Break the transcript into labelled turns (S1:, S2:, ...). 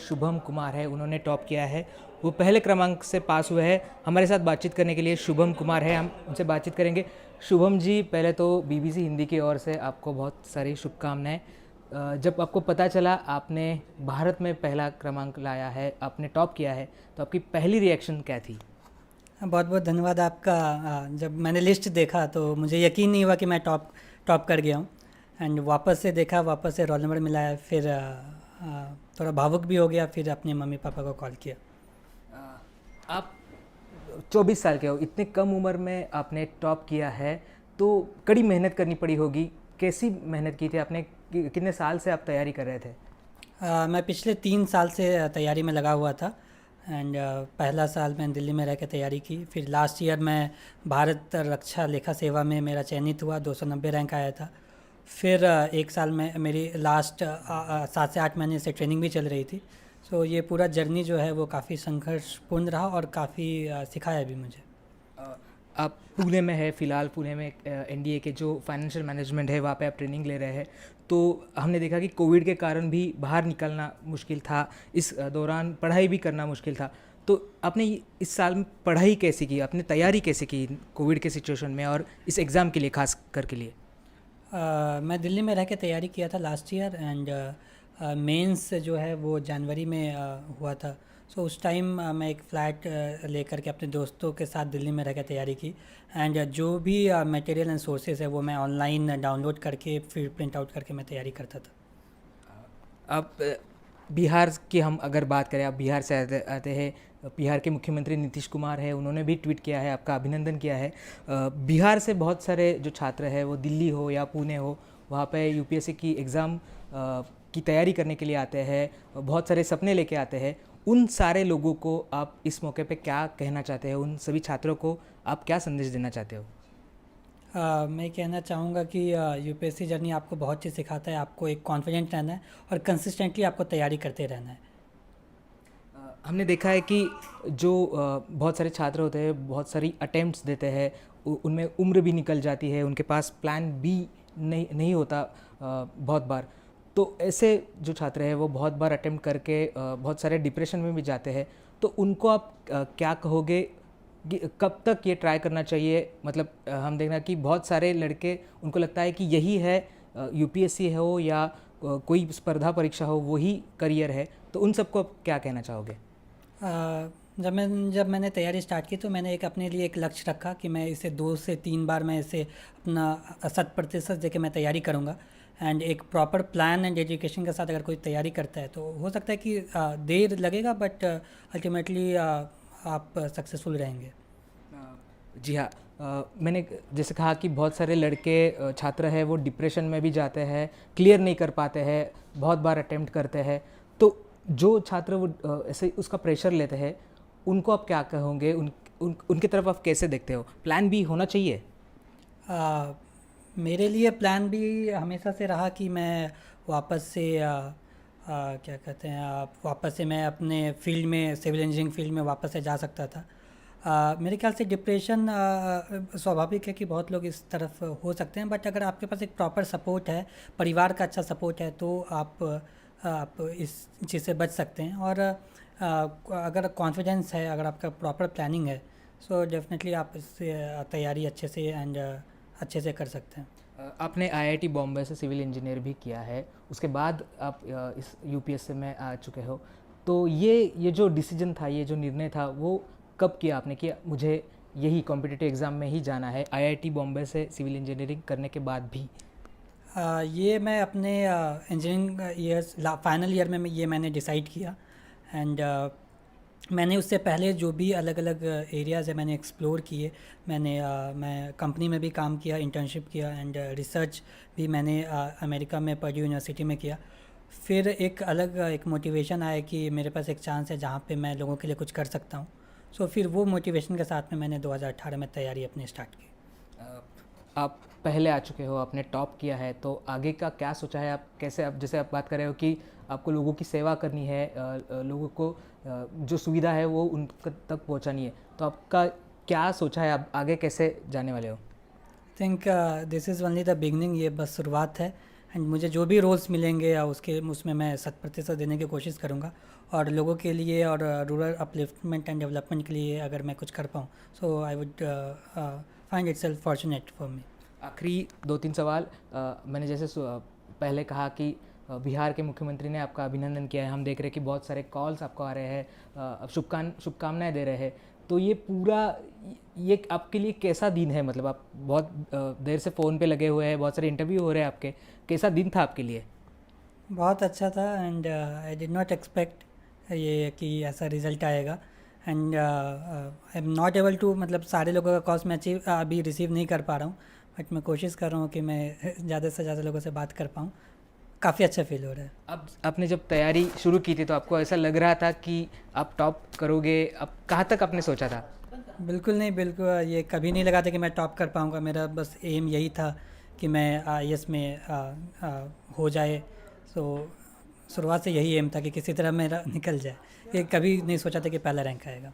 S1: शुभम कुमार है, उन्होंने टॉप किया है। वो पहले क्रमांक से पास हुए हैं। हमारे साथ बातचीत करने के लिए शुभम कुमार है, हम उनसे बातचीत करेंगे। शुभम जी, पहले तो बीबीसी हिंदी की ओर से आपको बहुत सारी शुभकामनाएं। जब आपको पता चला आपने भारत में पहला क्रमांक लाया है, आपने टॉप किया है, तो आपकी पहली रिएक्शन क्या थी?
S2: बहुत बहुत धन्यवाद आपका। जब मैंने लिस्ट देखा तो मुझे यकीन नहीं हुआ कि मैं टॉप टॉप कर गया हूँ। एंड वापस से देखा, वापस से रोल नंबर मिला है, फिर थोड़ा भावुक भी हो गया, फिर अपने मम्मी पापा को कॉल किया।
S1: आप 24 साल के हो, इतने कम उम्र में आपने टॉप किया है, तो कड़ी मेहनत करनी पड़ी होगी। कैसी मेहनत की थी आपने? कितने साल से आप तैयारी कर रहे थे?
S2: मैं पिछले 3 साल से तैयारी में लगा हुआ था। एंड पहला साल मैं दिल्ली में रह के तैयारी की, फिर लास्ट ईयर मैं भारत रक्षा लेखा सेवा में मेरा चयनित हुआ, 290 रैंक आया था। फिर एक साल में मेरी लास्ट 7 से 8 महीने से ट्रेनिंग भी चल रही थी। सो ये पूरा जर्नी जो है वो काफ़ी संघर्षपूर्ण रहा और काफ़ी सिखाया भी मुझे।
S1: आप पुणे में है फ़िलहाल, पुणे में एनडीए के जो फाइनेंशियल मैनेजमेंट है वहाँ पे आप ट्रेनिंग ले रहे हैं। तो हमने देखा कि कोविड के कारण भी बाहर निकलना मुश्किल था, इस दौरान पढ़ाई भी करना मुश्किल था। तो आपने इस साल में पढ़ाई कैसे की, आपने तैयारी कैसे की कोविड के सिचुएशन में और इस एग्ज़ाम के लिए खास कर के लिए?
S2: मैं दिल्ली में रह के तैयारी किया था लास्ट ईयर। एंड मेंस जो है वो जनवरी में हुआ था। सो उस टाइम मैं एक फ़्लैट लेकर के अपने दोस्तों के साथ दिल्ली में रह के तैयारी की। एंड जो भी मटेरियल एंड सोर्सेज है वो मैं ऑनलाइन डाउनलोड करके फिर प्रिंट आउट करके मैं तैयारी करता था।
S1: आप बिहार की हम अगर बात करें, आप बिहार से आते हैं। बिहार के मुख्यमंत्री नीतीश कुमार है, उन्होंने भी ट्वीट किया है, आपका अभिनंदन किया है। बिहार से बहुत सारे जो छात्र हैं, वो दिल्ली हो या पुणे हो, वहाँ पे यूपीएससी की एग्ज़ाम की तैयारी करने के लिए आते हैं, बहुत सारे सपने लेके आते हैं। उन सारे लोगों को आप इस मौके पे क्या कहना चाहते हैं? उन सभी छात्रों को आप क्या संदेश देना चाहते हो?
S2: मैं कहना चाहूँगा कि यूपीएससी जर्नी आपको बहुत चीज़ सिखाता है। आपको एक कॉन्फिडेंट रहना है और कंसिस्टेंटली आपको तैयारी करते रहना है।
S1: हमने देखा है कि जो बहुत सारे छात्र होते हैं, बहुत सारी अटेम्प्ट्स देते हैं, उनमें उम्र भी निकल जाती है, उनके पास प्लान बी नहीं होता बहुत बार। तो ऐसे जो छात्र हैं वो बहुत बार अटेम्प्ट करके बहुत सारे डिप्रेशन में भी जाते हैं। तो उनको आप क्या कहोगे कि कब तक ये ट्राई करना चाहिए? मतलब हम देखना कि बहुत सारे लड़के, उनको लगता है कि यही है, यूपीएससी हो या कोई स्पर्धा परीक्षा हो, वही करियर है। तो उन सबको आप क्या कहना चाहोगे?
S2: जब मैंने तैयारी स्टार्ट की तो मैंने एक अपने लिए एक लक्ष्य रखा कि मैं इसे 2 से 3 बार मैं इसे अपना 100% दे के मैं तैयारी करूँगा। एंड एक प्रॉपर प्लान एंड एजुकेशन के साथ अगर कोई तैयारी करता है तो हो सकता है कि देर लगेगा, बट अल्टीमेटली आप सक्सेसफुल रहेंगे।
S1: जी हाँ। मैंने जैसे कहा कि बहुत सारे लड़के छात्र हैं वो डिप्रेशन में भी जाते हैं, क्लियर नहीं कर पाते हैं, बहुत बार अटेम्प्ट करते हैं। तो जो छात्र वो ऐसे उसका प्रेशर लेते हैं, उनको आप क्या कहोगे? उनकी तरफ आप कैसे देखते हो? प्लान बी होना चाहिए?
S2: आ, मेरे लिए प्लान भी हमेशा से रहा कि मैं वापस से क्या कहते हैं, वापस से मैं अपने फील्ड में, सिविल इंजीनियरिंग फील्ड में वापस से जा सकता था। मेरे ख्याल से डिप्रेशन स्वाभाविक है कि बहुत लोग इस तरफ हो सकते हैं, बट अगर आपके पास एक प्रॉपर सपोर्ट है, परिवार का अच्छा सपोर्ट है, तो आप इस चीज़ से बच सकते हैं। और अगर कॉन्फिडेंस है, अगर आपका प्रॉपर प्लानिंग है, सो डेफिनेटली आप इससे तैयारी अच्छे से एंड अच्छे से कर सकते हैं।
S1: आपने आईआईटी बॉम्बे से सिविल इंजीनियर भी किया है, उसके बाद आप इस यूपीएससी में आ चुके हो। तो ये जो डिसीजन था, ये जो निर्णय था, वो कब किया आपने कि मुझे यही कॉम्पिटिटिव एग्ज़ाम में ही जाना है, आईआईटी बॉम्बे से सिविल इंजीनियरिंग करने के बाद भी?
S2: ये मैं अपने इंजीनियरिंग ईयर्स फाइनल ईयर में ये मैंने डिसाइड किया। एंड मैंने उससे पहले जो भी अलग अलग एरियाज़ है मैंने एक्सप्लोर किए। मैं कंपनी में भी काम किया, इंटर्नशिप किया, एंड रिसर्च भी मैंने अमेरिका में पर्ड्यू यूनिवर्सिटी में किया। फिर एक अलग एक मोटिवेशन आया कि मेरे पास एक चांस है जहाँ पे मैं लोगों के लिए कुछ कर सकता हूँ। सो फिर वो मोटिवेशन के साथ में मैंने 2018 में तैयारी अपनी स्टार्ट की।
S1: आप पहले आ चुके हो, आपने टॉप किया है, तो आगे का क्या सोचा है? आप कैसे, आप जैसे आप बात कर रहे हो कि आपको लोगों की सेवा करनी है, लोगों को जो सुविधा है वो उन तक पहुंचानी है, तो आपका क्या सोचा है? आप आगे कैसे जाने वाले हो?
S2: Think this is only the beginning, ये बस शुरुआत है। एंड मुझे जो भी रोल्स मिलेंगे या उसमें मैं 100% देने की कोशिश करूँगा। और लोगों के लिए और रूरल अपलिफ्टमेंट एंड डेवलपमेंट के लिए अगर मैं कुछ कर पाऊँ, so I would find it self fortunate for me.
S1: आखिरी 2-3 सवाल। मैंने जैसे पहले कहा कि बिहार के मुख्यमंत्री ने आपका अभिनंदन किया है, हम देख रहे हैं कि बहुत सारे कॉल्स आपको आ रहे हैं, शुभकामनाएं दे रहे हैं, तो ये पूरा ये आपके लिए कैसा दिन है? मतलब आप बहुत देर से फ़ोन पे लगे हुए हैं, बहुत सारे इंटरव्यू हो रहे हैं आपके, कैसा दिन था आपके लिए?
S2: बहुत अच्छा था and I did not expect ये कि ऐसा रिज़ल्ट आएगा and I am not able to, मतलब सारे लोगों का कॉल्स मैं अभी रिसीव नहीं कर पा रहा हूँ, बट मैं कोशिश कर रहा हूँ कि मैं ज़्यादा से ज़्यादा लोगों से बात कर पाऊँ। काफ़ी अच्छा फील हो रहा है।
S1: अब आपने जब तैयारी शुरू की थी तो आपको ऐसा लग रहा था कि आप टॉप करोगे? अब कहाँ तक आपने सोचा था?
S2: बिल्कुल नहीं, बिल्कुल ये कभी नहीं लगा था कि मैं टॉप कर पाऊँगा। मेरा बस एम यही था कि मैं आईएएस में हो जाए। सो शुरुआत से यही एम था कि किसी तरह मेरा निकल जाए। ये कभी नहीं सोचा था कि पहला रैंक आएगा।